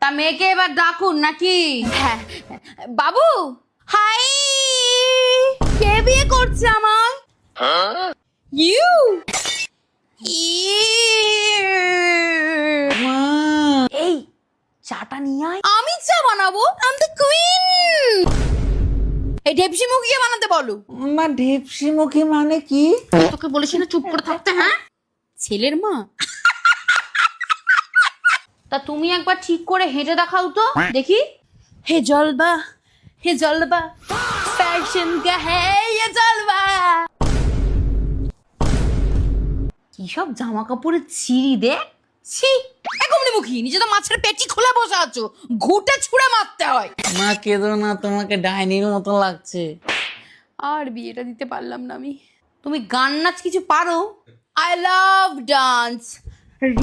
তা মেয়েকে এবার ডাকুন নাকি? হ্যাঁ বাবু। হাই, কে বিয়ে করছে আমার? ইউ এই চাটা নিয়ে আয়। আমি চা বানাবো? আমি তো কুইন। এই ঢেপসি মুখিয়ে বানাতে বলো। মা ঢেপসি মুখী মানে কি? তোকে বলেছি না চুপ করে থাকতে। হ্যাঁ, ছেলের মা। তা তুমি একবার ঠিক করে হেঁটে দেখাও তো দেখি। হে জলবা, হে জলবা, ফ্যাশন কা হে ये জলবা। কি সব জামা কাপড়ের ছিঁড়ি দেখ। ছি, একমনি মুখী, নিজে তো মাছের পেটি খুলে বসে আছো, ঘুটে ছুঁড়ে মারতে হয়। মা কেঁদো না, তোমাকে ডাইনির মতো লাগছে। আর বিয়েটা দিতে পারলাম না আমি। তুমি গান নাচ কিছু পারো? I love dance.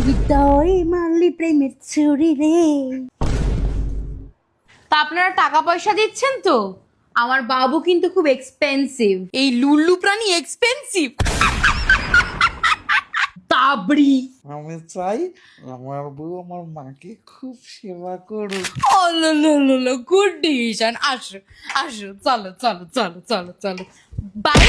হৃদয় মালি প্রেমের ছুরি রে। তা আপনারা টাকা পয়সা দিচ্ছেন তো? আমার বাবু কিন্তু খুব এক্সপেন্সিভ। এই লুল্লু প্রাণী এক্সপেন্সিভ। তাবড়ি। আমি চাই আমার বউ আমার মাকে খুব সেবা করুক। Good decision. আসো আসো, চলো চলো চলো চলো চলো, বাই।